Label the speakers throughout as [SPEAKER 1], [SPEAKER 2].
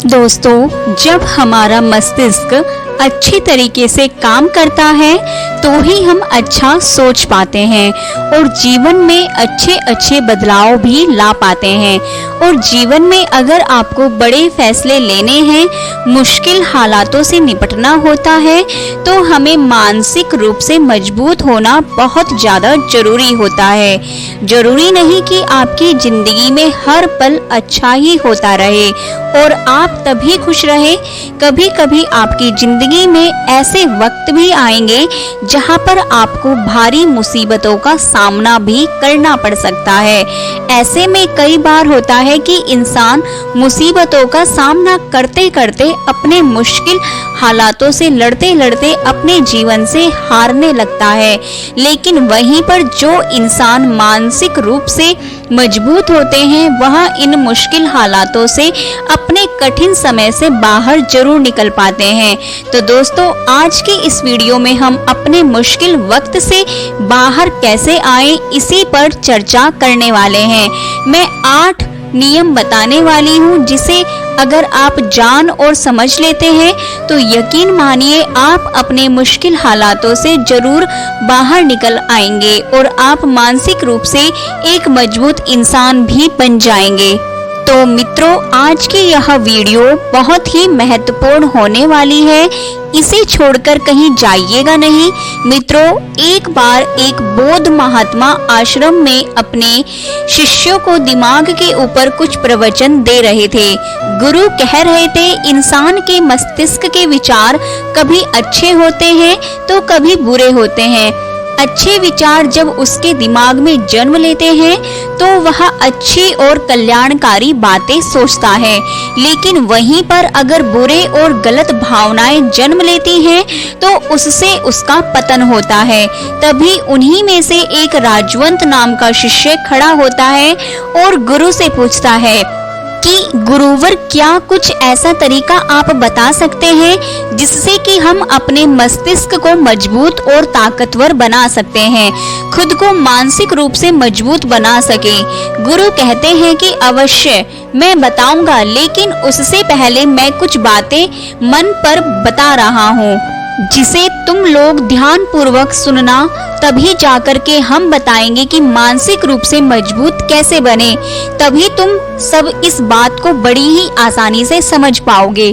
[SPEAKER 1] दोस्तों, जब हमारा मस्तिष्क अच्छी तरीके से काम करता है तो ही हम अच्छा सोच पाते हैं और जीवन में अच्छे अच्छे बदलाव भी ला पाते हैं। और जीवन में अगर आपको बड़े फैसले लेने हैं, मुश्किल हालातों से निपटना होता है, तो हमें मानसिक रूप से मजबूत होना बहुत ज़्यादा जरूरी होता है। जरूरी नहीं कि आपकी जिंदगी में हर पल अच्छा ही होता रहे और आप तभी खुश रहे। कभी कभी आपकी जिंदगी में ऐसे वक्त भी आएंगे जहां पर आपको भारी मुसीबतों का सामना भी करना पड़ सकता है। ऐसे में कई बार होता है कि इंसान मुसीबतों का सामना करते करते अपने मुश्किल हालातों से लड़ते लड़ते अपने जीवन से हारने लगता है। लेकिन वहीं पर जो इंसान मानसिक रूप से मजबूत होते हैं, वह इन मुश्किल हालातों से अपने कठिन समय से बाहर जरूर निकल पाते हैं। तो दोस्तों, आज की इस वीडियो में हम अपने मुश्किल वक्त से बाहर कैसे आए, इसी पर चर्चा करने वाले हैं। मैं 8 नियम बताने वाली हूँ, जिसे अगर आप जान और समझ लेते हैं तो यकीन मानिए आप अपने मुश्किल हालातों से जरूर बाहर निकल आएंगे और आप मानसिक रूप से एक मजबूत इंसान भी बन जाएंगे। तो मित्रों, आज की यह वीडियो बहुत ही महत्वपूर्ण होने वाली है, इसे छोड़कर कहीं जाइएगा नहीं। मित्रों, एक बार एक बौद्ध महात्मा आश्रम में अपने शिष्यों को दिमाग के ऊपर कुछ प्रवचन दे रहे थे। गुरु कह रहे थे, इंसान के मस्तिष्क के विचार कभी अच्छे होते हैं तो कभी बुरे होते हैं। अच्छे विचार जब उसके दिमाग में जन्म लेते हैं तो वह अच्छी और कल्याणकारी बातें सोचता है, लेकिन वहीं पर अगर बुरे और गलत भावनाएं जन्म लेती हैं तो उससे उसका पतन होता है। तभी उन्हीं में से एक राजवंत नाम का शिष्य खड़ा होता है और गुरु से पूछता है कि गुरुवर, क्या कुछ ऐसा तरीका आप बता सकते हैं जिससे कि हम अपने मस्तिष्क को मजबूत और ताकतवर बना सकते हैं, खुद को मानसिक रूप से मजबूत बना सके। गुरु कहते हैं कि अवश्य मैं बताऊंगा, लेकिन उससे पहले मैं कुछ बातें मन पर बता रहा हूँ जिसे तुम लोग ध्यान पूर्वक सुनना, तभी जाकर के हम बताएंगे कि मानसिक रूप से मजबूत कैसे बने। तभी तुम सब इस बात को बड़ी ही आसानी से समझ पाओगे।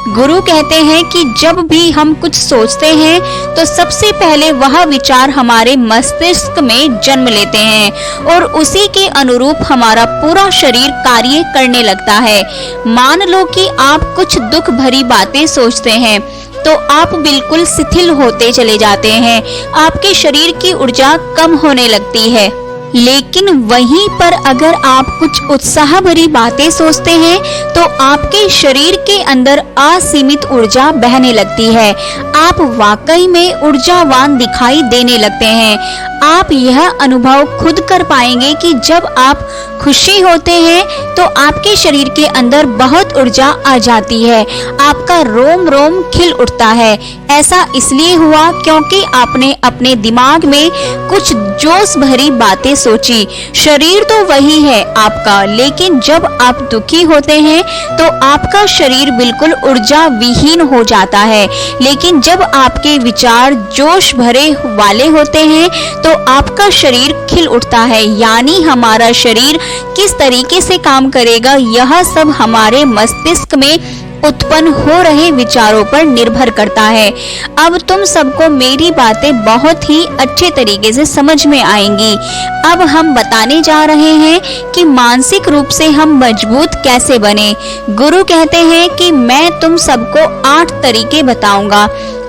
[SPEAKER 1] गुरु कहते हैं कि जब भी हम कुछ सोचते हैं तो सबसे पहले वह विचार हमारे मस्तिष्क में जन्म लेते हैं और उसी के अनुरूप हमारा पूरा शरीर कार्य करने लगता है। मान लो कि आप कुछ दुख भरी बातें सोचते हैं तो आप बिल्कुल शिथिल होते चले जाते हैं, आपके शरीर की ऊर्जा कम होने लगती है। लेकिन वहीं पर अगर आप कुछ उत्साह भरी बातें सोचते हैं तो आपके शरीर के अंदर असीमित ऊर्जा बहने लगती है, आप वाकई में ऊर्जावान दिखाई देने लगते हैं। आप यह अनुभव खुद कर पाएंगे कि जब आप खुशी होते हैं तो आपके शरीर के अंदर बहुत ऊर्जा आ जाती है, आपका रोम रोम खिल उठता है। ऐसा इसलिए हुआ क्योंकि आपने अपने दिमाग में कुछ जोश भरी बातें सोची। शरीर तो वही है आपका, लेकिन जब आप दुखी होते हैं तो आपका शरीर बिल्कुल ऊर्जा विहीन हो जाता है। लेकिन जब आपके विचार जोश भरे वाले होते हैं तो आपका शरीर खिल उठता है। यानी हमारा शरीर किस तरीके से काम करेगा, यह सब हमारे मस्तिष्क में उत्पन्न हो रहे विचारों पर निर्भर करता है। अब तुम सबको मेरी बातें बहुत ही अच्छे तरीके से समझ में आएंगी। अब हम बताने जा रहे हैं कि मानसिक रूप से हम मजबूत कैसे बने। गुरु कहते हैं कि मैं तुम सबको 8 तरीके बताऊंगा।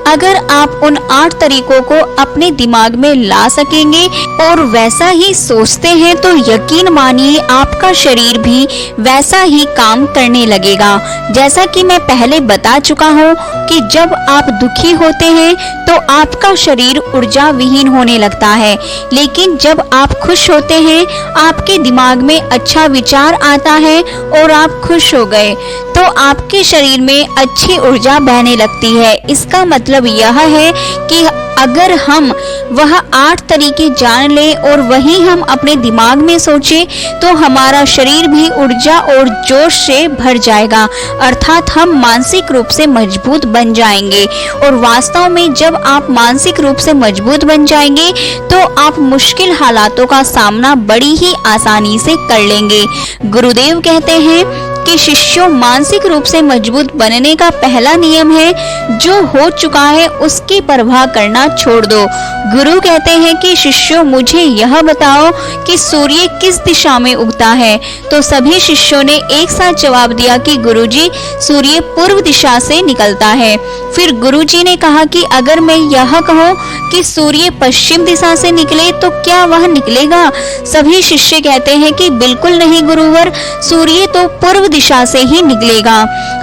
[SPEAKER 1] अगर आप उन 8 तरीकों को अपने दिमाग में ला सकेंगे और वैसा ही सोचते हैं तो यकीन मानिए आपका शरीर भी वैसा ही काम करने लगेगा। जैसा कि मैं पहले बता चुका हूँ कि जब आप दुखी होते हैं तो आपका शरीर ऊर्जा विहीन होने लगता है, लेकिन जब आप खुश होते हैं आपके दिमाग में अच्छा विचार आता है और आप खुश हो गए तो आपके शरीर में अच्छी ऊर्जा बहने लगती है। इसका मतलब मतलब यह है कि अगर हम वह 8 तरीके जान लें और वही हम अपने दिमाग में सोचें तो हमारा शरीर भी ऊर्जा और जोश से भर जाएगा, अर्थात हम मानसिक रूप से मजबूत बन जाएंगे। और वास्तव में जब आप मानसिक रूप से मजबूत बन जाएंगे तो आप मुश्किल हालातों का सामना बड़ी ही आसानी से कर लेंगे। गुरुदेव कहते हैं कि शिष्यों, मानसिक रूप से मजबूत बनने का पहला नियम है जो हो चुका है उसकी परवाह करना छोड़ दो। गुरु कहते हैं कि शिष्यों, मुझे यह बताओ कि सूर्य किस दिशा में उगता है। तो सभी शिष्यों ने एक साथ जवाब दिया कि गुरुजी, सूर्य पूर्व दिशा से निकलता है। फिर गुरुजी ने कहा कि अगर मैं यह कहूँ कि सूर्य पश्चिम दिशा से निकले तो क्या वह निकलेगा? सभी शिष्य कहते हैं कि बिल्कुल नहीं गुरुवर, सूर्य तो पूर्व दिशा से ही निकलेगा,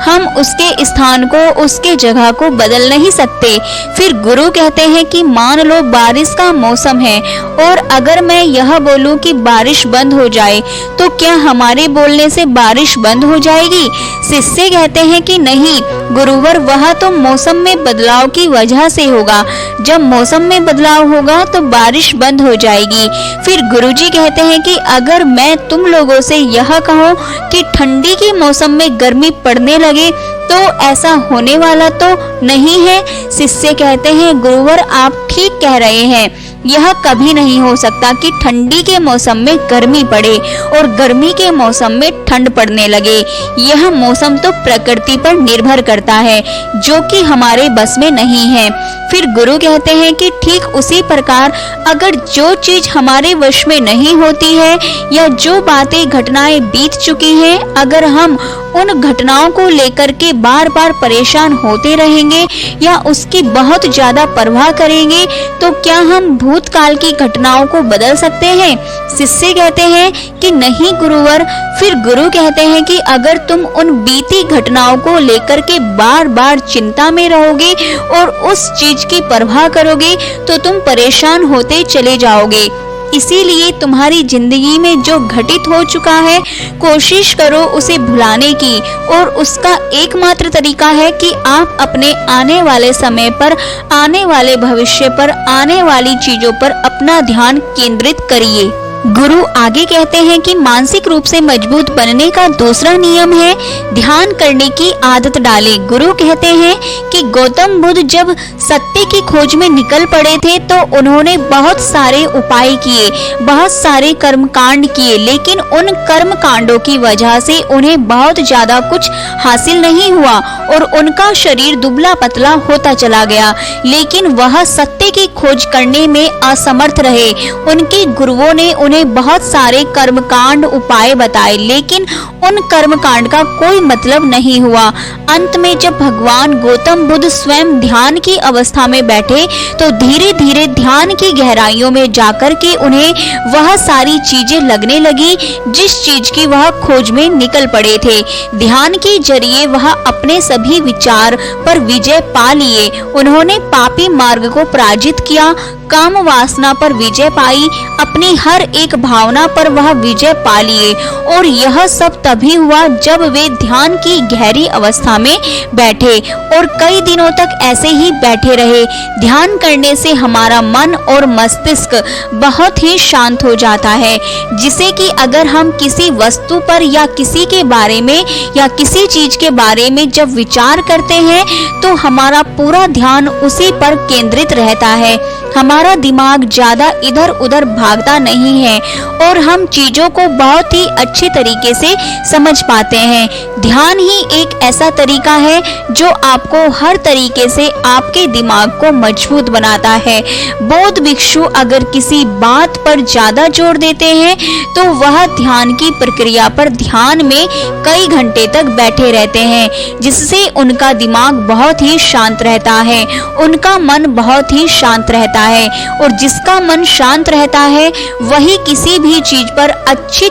[SPEAKER 1] हम उसके स्थान को, उसके जगह को बदल नहीं सकते। फिर गुरु कहते हैं कि मान लो बारिश का मौसम है और अगर मैं यह बोलूं कि बारिश बंद हो जाए तो क्या हमारे बोलने से बारिश बंद हो जाएगी? शिष्य कहते हैं कि नहीं गुरुवर, वह तो मौसम में बदलाव की वजह से होगा, जब मौसम में बदलाव होगा तो बारिश बंद हो जाएगी। फिर गुरुजी कहते हैं कि अगर मैं तुम लोगों से यह कहूँ कि ठंडी के मौसम में गर्मी पड़ने लगे तो ऐसा होने वाला तो नहीं है? शिष्य कहते हैं गुरुवर, आप ठीक कह रहे हैं, यह कभी नहीं हो सकता कि ठंडी के मौसम में गर्मी पड़े और गर्मी के मौसम में ठंड पड़ने लगे। यह मौसम तो प्रकृति पर निर्भर करता है जो कि हमारे बस में नहीं है। फिर गुरु कहते हैं कि ठीक उसी प्रकार अगर जो चीज हमारे वश में नहीं होती है या जो बातें घटनाएं बीत चुकी हैं, अगर हम उन घटनाओं को लेकर के बार बार परेशान होते रहेंगे या उसकी बहुत ज्यादा परवाह करेंगे तो क्या हम भूतकाल की घटनाओं को बदल सकते हैं? शिष्य कहते हैं कि नहीं गुरुवर। फिर गुरु कहते हैं कि अगर तुम उन बीती घटनाओं को लेकर के बार बार चिंता में रहोगे और उस चीज की परवाह करोगे तो तुम परेशान होते चले जाओगे। इसीलिए तुम्हारी जिंदगी में जो घटित हो चुका है कोशिश करो उसे भुलाने की, और उसका एकमात्र तरीका है कि आप अपने आने वाले समय पर, आने वाले भविष्य पर, आने वाली चीजों पर अपना ध्यान केंद्रित करिए। गुरु आगे कहते हैं कि मानसिक रूप से मजबूत बनने का दूसरा नियम है ध्यान करने की आदत डालें। गुरु कहते हैं कि गौतम बुद्ध जब सत्य की खोज में निकल पड़े थे तो उन्होंने बहुत सारे उपाय किए, बहुत सारे कर्म कांड किए, लेकिन उन कर्म कांडों की वजह से उन्हें बहुत ज्यादा कुछ हासिल नहीं हुआ और उनका शरीर दुबला पतला होता चला गया, लेकिन वह सत्य की खोज करने में असमर्थ रहे। उनके गुरुओं ने उन्हें बहुत सारे कर्मकांड उपाय बताए, लेकिन उन कर्मकांड का कोई मतलब नहीं हुआ। अंत में जब भगवान गौतम बुद्ध स्वयं ध्यान की अवस्था में बैठे तो धीरे धीरे ध्यान की गहराइयों में जाकर के उन्हें वह सारी चीजें लगने लगी जिस चीज की वह खोज में निकल पड़े थे। ध्यान के जरिए वह अपने सभी विचार पर विजय पा लिए। उन्होंने पापी मार्ग को पराजित किया, काम वासना पर विजय पाई, अपनी हर एक भावना पर वह विजय पा लिए, और यह सब तभी हुआ जब वे ध्यान की गहरी अवस्था में बैठे और कई दिनों तक ऐसे ही बैठे रहे। ध्यान करने से हमारा मन और मस्तिष्क बहुत ही शांत हो जाता है, जिसे कि अगर हम किसी वस्तु पर या किसी के बारे में या किसी चीज के बारे में जब विचार करते हैं तो हमारा पूरा ध्यान उसी पर केंद्रित रहता है। हमारा दिमाग ज्यादा इधर उधर भागता नहीं है और हम चीजों को बहुत ही अच्छे तरीके से समझ पाते हैं। ध्यान ही एक ऐसा तरीका है जो आपको हर तरीके से आपके दिमाग को मजबूत बनाता है। बौद्ध भिक्षु अगर किसी बात पर ज्यादा जोर देते हैं तो वह ध्यान की प्रक्रिया पर ध्यान में कई घंटे तक बैठे रहते हैं, जिससे उनका दिमाग बहुत ही शांत रहता है, उनका मन बहुत ही शांत रहता है, और जिसका मन शांत रहता है वही किसी भी चीज पर अच्छी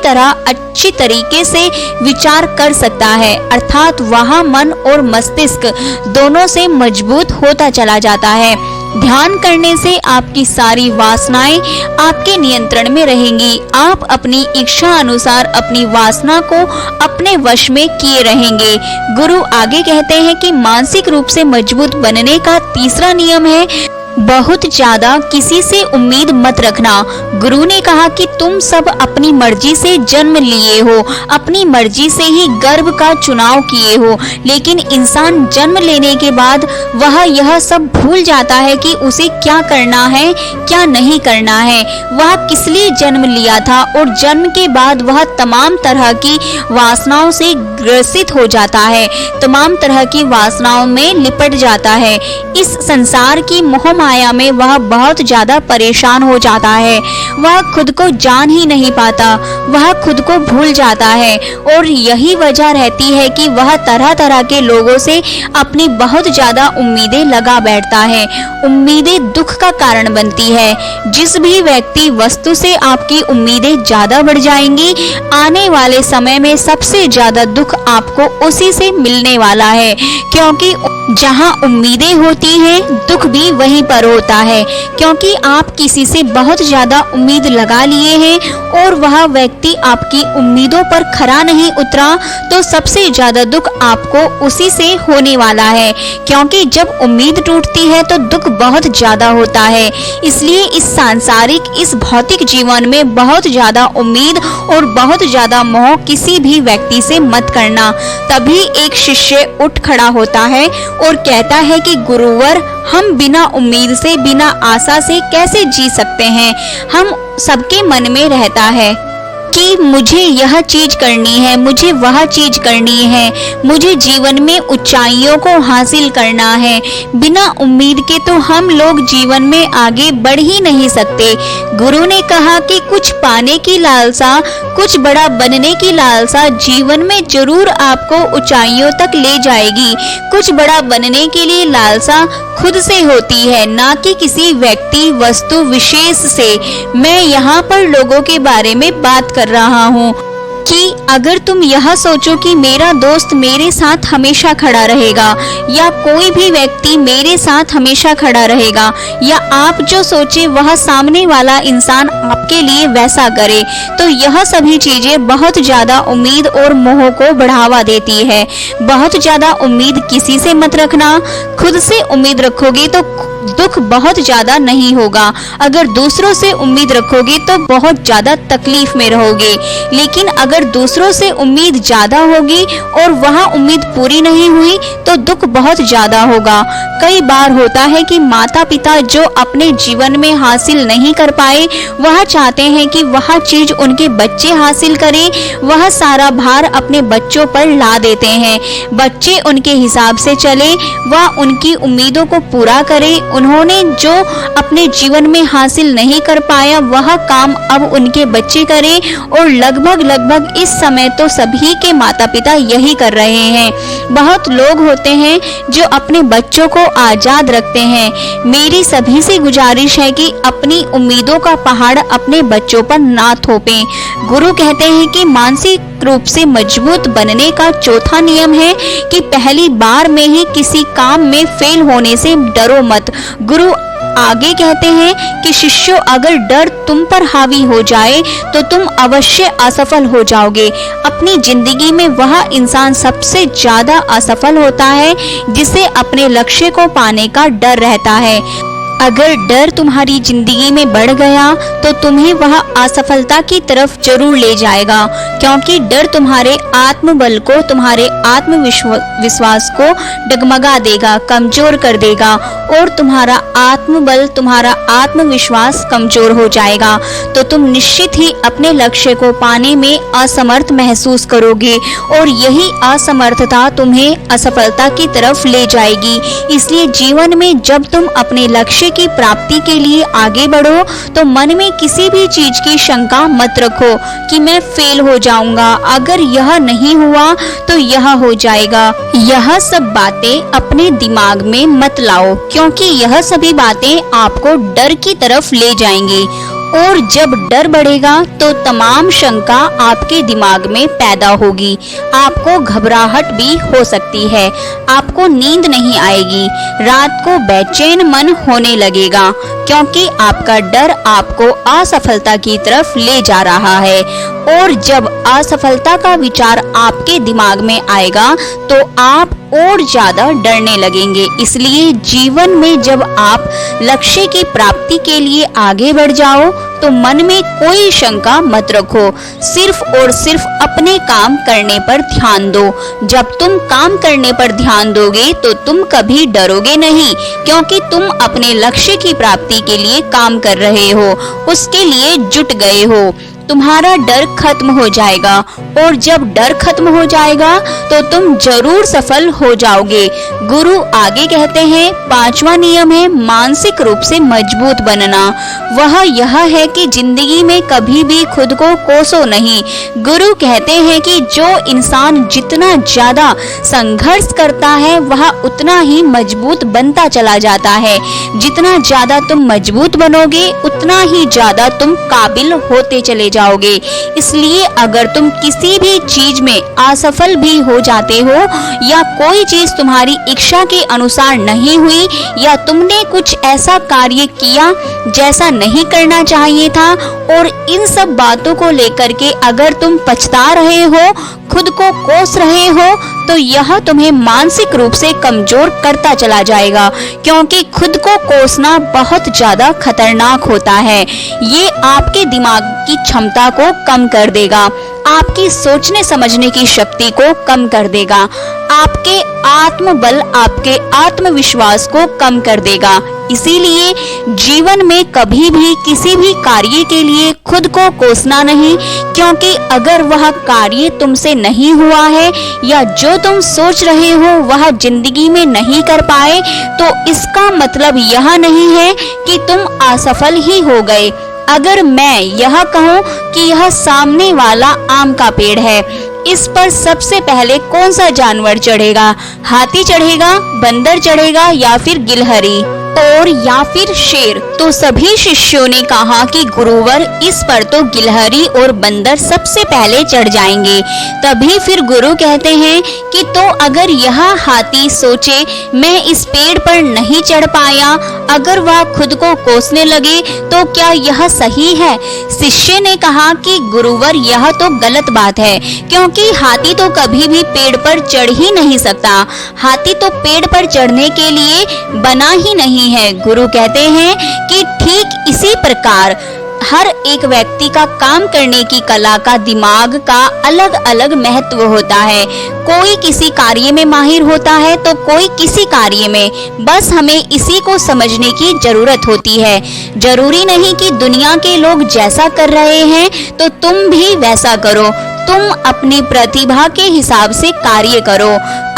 [SPEAKER 1] तरीके से विचार कर सकता है, अर्थात वह मन और मस्तिष्क दोनों से मजबूत होता चला जाता है। ध्यान करने से आपकी सारी वासनाएं आपके नियंत्रण में रहेंगी। आप अपनी इच्छा अनुसार अपनी वासना को अपने वश में किए रहेंगे। गुरु आगे कहते हैं कि मानसिक रूप से मजबूत बनने का तीसरा नियम है, बहुत ज्यादा किसी से उम्मीद मत रखना। गुरु ने कहा कि तुम सब अपनी मर्जी से जन्म लिए हो, अपनी मर्जी से ही गर्भ का चुनाव किए हो, लेकिन इंसान जन्म लेने के बाद वह यह सब भूल जाता है कि उसे क्या करना है, क्या नहीं करना है, वह किस लिए जन्म लिया था, और जन्म के बाद वह तमाम तरह की वासनाओं से ग्रसित हो जाता है, तमाम तरह की वासनाओं में लिपट जाता है। इस संसार की मोह माया में वह बहुत ज्यादा परेशान हो जाता है, वह खुद को जान ही नहीं पाता, वह खुद को भूल जाता है, और यही वजह रहती है कि वह तरह तरह के लोगों से अपनी बहुत ज्यादा उम्मीदें लगा बैठता है। उम्मीदें दुख का कारण बनती है। जिस भी व्यक्ति वस्तु से आपकी उम्मीदें ज्यादा बढ़ जाएंगी, आने वाले समय में सबसे ज्यादा दुख आपको उसी से मिलने वाला है, क्योंकि जहाँ उम्मीदें होती हैं दुख भी वहीं पर होता है। क्योंकि आप किसी से बहुत ज्यादा उम्मीद लगा लिए हैं और वह व्यक्ति आपकी उम्मीदों पर खरा नहीं उतरा, तो सबसे ज्यादा दुख आपको उसी से होने वाला है। क्योंकि जब उम्मीद टूटती है तो दुख बहुत ज्यादा होता है। इसलिए इस सांसारिक, इस भौतिक जीवन में बहुत ज्यादा उम्मीद और बहुत ज्यादा मोह किसी भी व्यक्ति से मत करना। तभी एक शिष्य उठ खड़ा होता है और कहता है कि गुरुवर, हम बिना उम्मीद से, बिना आशा से कैसे जी सकते हैं। हम सबके मन में रहता है कि मुझे यह चीज करनी है, मुझे वह चीज करनी है, मुझे जीवन में ऊंचाइयों को हासिल करना है। बिना उम्मीद के तो हम लोग जीवन में आगे बढ़ ही नहीं सकते। गुरु ने कहा कि कुछ पाने की लालसा, कुछ बड़ा बनने की लालसा जीवन में जरूर आपको ऊंचाइयों तक ले जाएगी। कुछ बड़ा बनने के लिए लालसा खुद से होती है, ना कि किसी व्यक्ति, वस्तु विशेष से। मैं यहाँ पर लोगों के बारे में बात कर रहा हूँ कि अगर तुम यह सोचो कि मेरा दोस्त मेरे साथ हमेशा खड़ा रहेगा, या कोई भी व्यक्ति मेरे साथ हमेशा खड़ा रहेगा, या आप जो सोचे वह सामने वाला इंसान आपके लिए वैसा करे, तो यह सभी चीजें बहुत ज्यादा उम्मीद और मोह को बढ़ावा देती है। बहुत ज्यादा उम्मीद किसी से मत रखना। खुद से उम्मीद रखोगे तो दुख बहुत ज्यादा नहीं होगा। अगर दूसरों से उम्मीद रखोगे तो बहुत ज्यादा तकलीफ में रहोगे। लेकिन अगर दूसरों से उम्मीद ज्यादा होगी और वह उम्मीद पूरी नहीं हुई तो दुख बहुत ज्यादा होगा। कई बार होता है कि माता पिता जो अपने जीवन में हासिल नहीं कर पाए, वह चाहते हैं कि वह चीज उनके बच्चे हासिल करें। वह सारा भार अपने बच्चों पर ला देते हैं। बच्चे उनके हिसाब से चले, वह उनकी उम्मीदों को पूरा करे। उन्होंने जो अपने जीवन में हासिल नहीं कर पाया, वह काम अब उनके बच्चे करें। और लगभग इस समय तो सभी के माता पिता यही कर रहे हैं। बहुत लोग होते हैं जो अपने बच्चों को आजाद रखते हैं। मेरी सभी से गुजारिश है कि अपनी उम्मीदों का पहाड़ अपने बच्चों पर ना थोपें। गुरु कहते हैं कि मानसिक रूप से मजबूत बनने का चौथा नियम है कि पहली बार में ही किसी काम में फेल होने से डरो मत। गुरु आगे कहते हैं कि शिष्यों, अगर डर तुम पर हावी हो जाए तो तुम अवश्य असफल हो जाओगे। अपनी जिंदगी में वह इंसान सबसे ज्यादा असफल होता है जिसे अपने लक्ष्य को पाने का डर रहता है। अगर डर तुम्हारी जिंदगी में बढ़ गया तो तुम्हें वह असफलता की तरफ जरूर ले जाएगा, क्योंकि डर तुम्हारे आत्मबल को, तुम्हारे आत्मविश्वास को डगमगा देगा, कमजोर कर देगा, और तुम्हारा आत्मबल, तुम्हारा आत्मविश्वास कमजोर हो जाएगा तो तुम निश्चित ही अपने लक्ष्य को पाने में असमर्थ महसूस करोगे, और यही असमर्थता तुम्हें असफलता की तरफ ले जाएगी। इसलिए जीवन में जब तुम अपने लक्ष्य की प्राप्ति के लिए आगे बढ़ो तो मन में किसी भी चीज की शंका मत रखो कि मैं फेल हो जाऊंगा, अगर यह नहीं हुआ तो यह हो जाएगा। यह सब बातें अपने दिमाग में मत लाओ, क्योंकि यह सभी बातें आपको डर की तरफ ले जाएंगी और जब डर बढ़ेगा तो तमाम शंका आपके दिमाग में पैदा होगी। आपको घबराहट भी हो सकती है, आपको नींद नहीं आएगी, रात को बेचैन मन होने लगेगा, क्योंकि आपका डर आपको असफलता की तरफ ले जा रहा है। और जब असफलता का विचार आपके दिमाग में आएगा तो आप और ज्यादा डरने लगेंगे। इसलिए जीवन में जब आप लक्ष्य की प्राप्ति के लिए आगे बढ़ जाओ तो मन में कोई शंका मत रखो, सिर्फ और सिर्फ अपने काम करने पर ध्यान दो। जब तुम काम करने पर ध्यान दोगे तो तुम कभी डरोगे नहीं, क्योंकि तुम अपने लक्ष्य की प्राप्ति के लिए काम कर रहे हो, उसके लिए जुट गए हो। तुम्हारा डर खत्म हो जाएगा, और जब डर खत्म हो जाएगा तो तुम जरूर सफल हो जाओगे। गुरु आगे कहते हैं, 5वां नियम है मानसिक रूप से मजबूत बनना। वह यह है कि जिंदगी में कभी भी खुद को कोसो नहीं। गुरु कहते हैं कि जो इंसान जितना ज्यादा संघर्ष करता है वह उतना ही मजबूत बनता चला जाता है। जितना ज्यादा तुम मजबूत बनोगे उतना ही ज्यादा तुम काबिल होते चले जाओगे। इसलिए अगर तुम किसी भी चीज में असफल भी हो जाते हो, या कोई चीज तुम्हारी इच्छा के अनुसार नहीं हुई, या तुमने कुछ ऐसा कार्य किया जैसा नहीं करना चाहिए था, और इन सब बातों को लेकर के अगर तुम पछता रहे हो, खुद को कोस रहे हो, तो यह तुम्हें मानसिक रूप से कमजोर करता चला जाएगा, क्योंकि खुद को कोसना बहुत ज्यादा खतरनाक होता है। ये आपके दिमाग की क्षमता को कम कर देगा, आपकी सोचने समझने की शक्ति को कम कर देगा, आपके आत्मबल, आपके आत्मविश्वास को कम कर देगा। इसीलिए जीवन में कभी भी किसी भी कार्य के लिए खुद को कोसना नहीं, क्योंकि अगर वह कार्य तुमसे नहीं हुआ है, या जो तुम सोच रहे हो वह जिंदगी में नहीं कर पाए, तो इसका मतलब यह नहीं है कि तुम असफल ही हो गए। अगर मैं यह कहूँ कि यह सामने वाला आम का पेड़ है, इस पर सबसे पहले कौन सा जानवर चढ़ेगा? हाथी चढ़ेगा, बंदर चढ़ेगा, या फिर गिलहरी और या फिर शेर? तो सभी शिष्यों ने कहा कि गुरुवर, इस पर तो गिलहरी और बंदर सबसे पहले चढ़ जाएंगे। तभी फिर गुरु कहते हैं कि तो अगर यह हाथी सोचे मैं इस पेड़ पर नहीं चढ़ पाया, अगर वह खुद को कोसने लगे, तो क्या यह सही है? शिष्य ने कहा कि गुरुवर, यह तो गलत बात है, क्योंकि हाथी तो कभी भी पेड़ पर चढ़ ही नहीं सकता। हाथी तो पेड़ पर चढ़ने के लिए बना ही नहीं है। गुरु कहते हैं कि ठीक इसी प्रकार हर एक व्यक्ति का काम करने की कला का, दिमाग का अलग अलग महत्व होता है। कोई किसी कार्य में माहिर होता है तो कोई किसी कार्य में। बस हमें इसी को समझने की जरूरत होती है। जरूरी नहीं कि दुनिया के लोग जैसा कर रहे हैं तो तुम भी वैसा करो। तुम अपनी प्रतिभा के हिसाब से कार्य करो।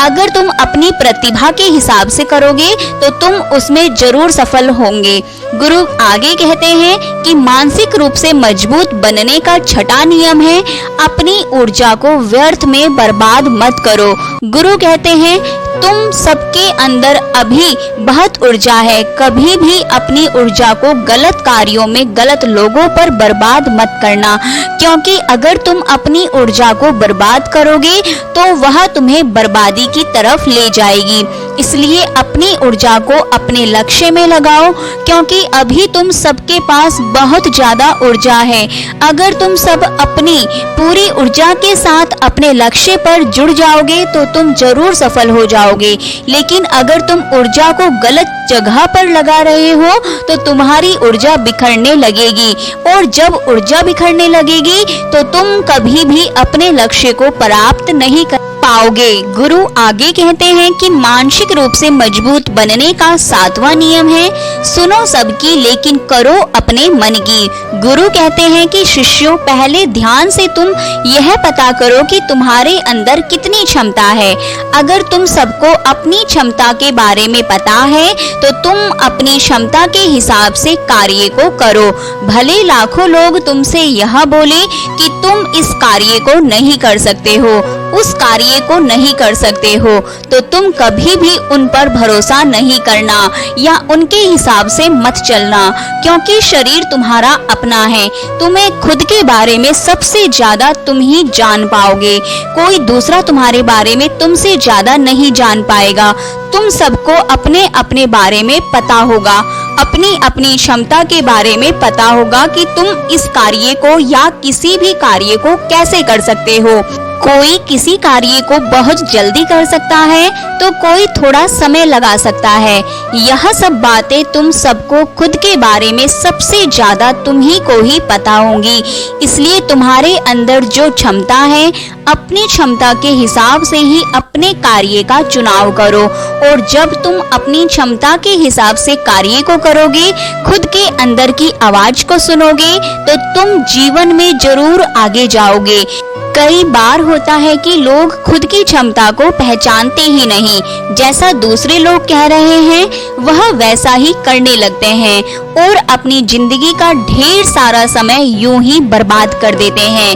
[SPEAKER 1] अगर तुम अपनी प्रतिभा के हिसाब से करोगे तो तुम उसमें जरूर सफल होंगे। गुरु आगे कहते हैं कि मानसिक रूप से मजबूत बनने का 6वां नियम है, अपनी ऊर्जा को व्यर्थ में बर्बाद मत करो। गुरु कहते हैं तुम सबके अंदर अभी बहुत ऊर्जा है, कभी भी अपनी ऊर्जा को गलत कार्यों में, गलत लोगों पर बर्बाद मत करना, क्योंकि अगर तुम अपनी ऊर्जा को बर्बाद करोगे तो वह तुम्हें बर्बादी की तरफ ले जाएगी। इसलिए अपनी ऊर्जा को अपने लक्ष्य में लगाओ, क्योंकि अभी तुम सबके पास बहुत ज्यादा ऊर्जा है। अगर तुम सब अपनी पूरी ऊर्जा के साथ अपने लक्ष्य पर जुड़ जाओगे तो तुम जरूर सफल हो जाओगे। लेकिन अगर तुम ऊर्जा को गलत जगह पर लगा रहे हो तो तुम्हारी ऊर्जा बिखरने लगेगी, और जब ऊर्जा बिखरने लगेगी तो तुम कभी भी अपने लक्ष्य को प्राप्त नहीं कर पाओगे। गुरु आगे कहते हैं कि मानसिक रूप से मजबूत बनने का 7वां नियम है, सुनो सबकी लेकिन करो अपने मन की। गुरु कहते हैं कि शिष्यों, पहले ध्यान से तुम यह पता करो कि तुम्हारे अंदर कितनी क्षमता है। अगर तुम सबको अपनी क्षमता के बारे में पता है तो तुम अपनी क्षमता के हिसाब से कार्य को करो। भले लाखों लोग तुमसे यह बोले कि तुम इस कार्य को नहीं कर सकते हो, उस कार्य को नहीं कर सकते हो तो तुम कभी भी उन पर भरोसा नहीं करना या उनके हिसाब से मत चलना, क्योंकि शरीर तुम्हारा अपना है। तुम्हें खुद के बारे में सबसे ज्यादा तुम ही जान पाओगे, कोई दूसरा तुम्हारे बारे में तुमसे ज्यादा नहीं जान पाएगा। तुम सबको अपने अपने बारे में पता होगा, अपनी अपनी क्षमता के बारे में पता होगा कि तुम इस कार्य को या किसी भी कार्य को कैसे कर सकते हो। कोई किसी कार्य को बहुत जल्दी कर सकता है तो कोई थोड़ा समय लगा सकता है। यह सब बातें तुम सबको खुद के बारे में सबसे ज्यादा तुम ही को ही पता होंगी। इसलिए तुम्हारे अंदर जो क्षमता है, अपनी क्षमता के हिसाब से ही अपने कार्य का चुनाव करो। और जब तुम अपनी क्षमता के हिसाब से कार्य को करोगे, खुद के अंदर की आवाज को सुनोगे, तो तुम जीवन में जरूर आगे जाओगे। कई बार होता है कि लोग खुद की क्षमता को पहचानते ही नहीं, जैसा दूसरे लोग कह रहे हैं वह वैसा ही करने लगते हैं और अपनी जिंदगी का ढेर सारा समय यूं ही बर्बाद कर देते हैं।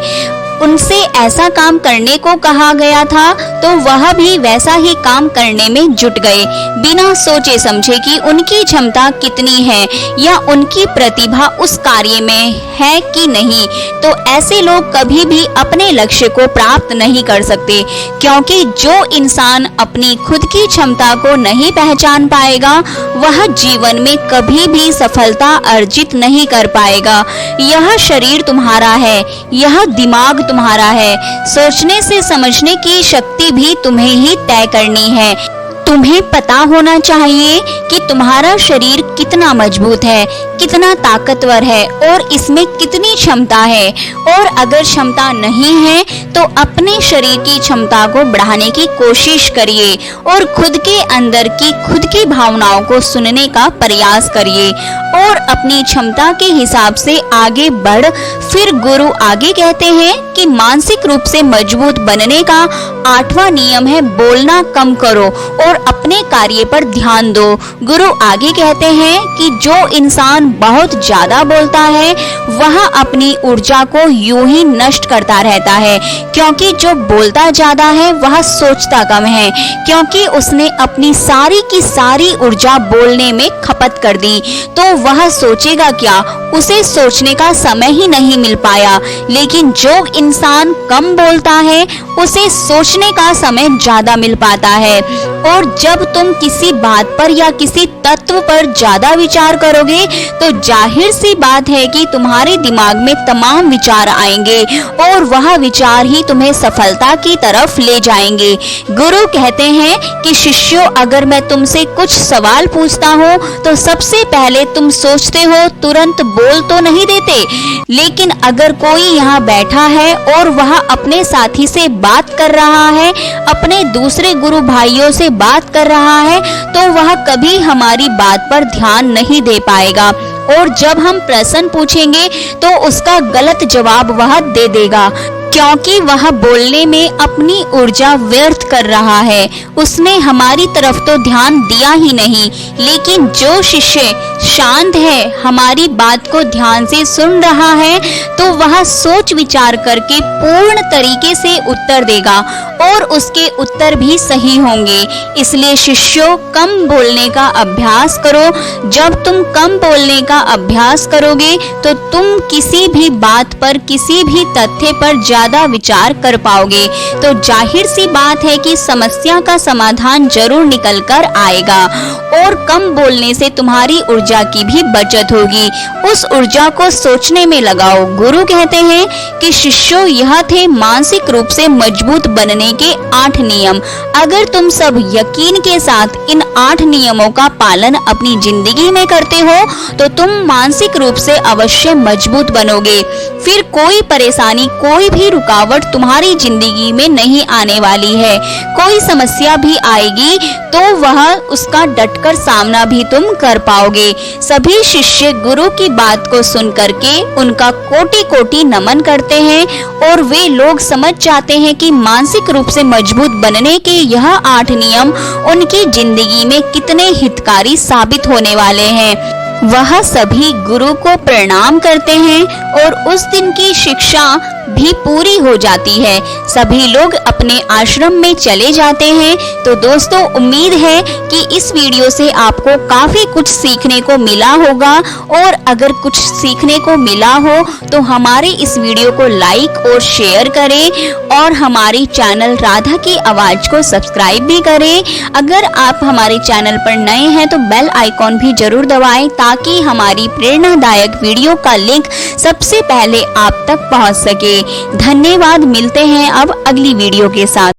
[SPEAKER 1] उनसे ऐसा काम करने को कहा गया था तो वह भी वैसा ही काम करने में जुट गए, बिना सोचे समझे कि उनकी क्षमता कितनी है या उनकी प्रतिभा उस कार्य में है कि नहीं। तो ऐसे लोग कभी भी अपने लक्ष्य को प्राप्त नहीं कर सकते, क्योंकि जो इंसान अपनी खुद की क्षमता को नहीं पहचान पाएगा वह जीवन में कभी भी सफलता अर्जित नहीं कर पाएगा। यह शरीर तुम्हारा है, यह दिमाग तुम्हारा है, सोचने से समझने की शक्ति भी तुम्हें ही तय करनी है। तुम्हें पता होना चाहिए कि तुम्हारा शरीर कितना मजबूत है, कितना ताकतवर है और इसमें कितनी क्षमता है। और अगर क्षमता नहीं है तो अपने शरीर की क्षमता को बढ़ाने की कोशिश करिए और खुद के अंदर की खुद की भावनाओं को सुनने का प्रयास करिए और अपनी क्षमता के हिसाब से आगे बढ़। फिर गुरु आगे कहते हैं कि मानसिक रूप से मजबूत बनने का 8वां नियम है बोलना कम करो और अपने कार्य पर ध्यान दो। गुरु आगे कहते हैं कि जो इंसान बहुत ज्यादा बोलता है वह अपनी ऊर्जा को यूं ही नष्ट करता रहता है, क्योंकि जो बोलता ज्यादा है वह सोचता कम है, क्योंकि उसने अपनी सारी की सारी ऊर्जा बोलने में खपत कर दी। तो वह सोचेगा क्या, उसे सोचने का समय ही नहीं मिल पाया। लेकिन जो इंसान कम बोलता है उसे सोचने का समय ज्यादा मिल पाता है। और जब तुम किसी बात पर या किसी तत्व पर ज्यादा विचार करोगे तो जाहिर सी बात है कि तुम्हारे दिमाग में तमाम विचार आएंगे और वह विचार ही तुम्हें सफलता की तरफ ले जाएंगे। गुरु कहते हैं कि शिष्यों, अगर मैं तुमसे कुछ सवाल पूछता हूँ तो सबसे पहले तुम सोचते हो, तुरंत बोल तो नहीं देते। लेकिन अगर कोई यहाँ बैठा है और वह अपने साथी से बात कर रहा है, अपने दूसरे गुरु भाइयों से बात कर रहा है, तो वह कभी हमारी बात पर ध्यान नहीं दे पाएगा। और जब हम प्रश्न पूछेंगे तो उसका गलत जवाब वह दे देगा, क्योंकि वह बोलने में अपनी ऊर्जा व्यर्थ कर रहा है। उसने हमारी तरफ तो ध्यान दिया ही नहीं। लेकिन जो शिष्य शांत है, हमारी बात को ध्यान से सुन रहा है, तो वह सोच विचार करके पूर्ण तरीके से उत्तर देगा और उसके उत्तर भी सही होंगे। इसलिए शिष्यों, कम बोलने का अभ्यास करो। जब तुम कम बोलने का अभ्यास करोगे तो तुम किसी भी बात पर, किसी भी तथ्य पर ज्यादा विचार कर पाओगे। तो जाहिर सी बात है कि समस्या का समाधान जरूर निकल कर आएगा। और कम बोलने से तुम्हारी ऊर्जा की भी बचत होगी। उस ऊर्जा को सोचने में लगाओ। गुरु कहते हैं कि शिष्यों, यह थे मानसिक रूप से मजबूत बनने के 8 नियम। अगर तुम सब यकीन के साथ इन 8 नियमों का पालन अपनी जिंदगी में करते हो तो तुम मानसिक रूप से अवश्य मजबूत बनोगे। फिर कोई परेशानी, कोई भी रुकावट तुम्हारी जिंदगी में नहीं आने वाली है। कोई समस्या भी आएगी तो वह उसका डटकर सामना भी तुम कर पाओगे। सभी शिष्य गुरु की बात को सुन करके उनका कोटि कोटि नमन करते हैं और वे लोग समझ जाते हैं कि मानसिक रूप से मजबूत बनने के यह 8 नियम उनकी जिंदगी में कितने हितकारी साबित होने वाले हैं। वह सभी गुरु को प्रणाम करते हैं और उस दिन की शिक्षा भी पूरी हो जाती है। सभी लोग अपने आश्रम में चले जाते हैं। तो दोस्तों, उम्मीद है कि इस वीडियो से आपको काफी कुछ सीखने को मिला होगा, और अगर कुछ सीखने को मिला हो तो हमारे इस वीडियो को लाइक और शेयर करें, और हमारी चैनल राधा की आवाज को सब्सक्राइब भी करें। अगर आप हमारे चैनल पर नए हैं तो बेल आइकॉन भी जरूर दबाएं, ताकि हमारी प्रेरणादायक वीडियो का लिंक सबसे पहले आप तक पहुंच सके। धन्यवाद। मिलते हैं अब अगली वीडियो के साथ।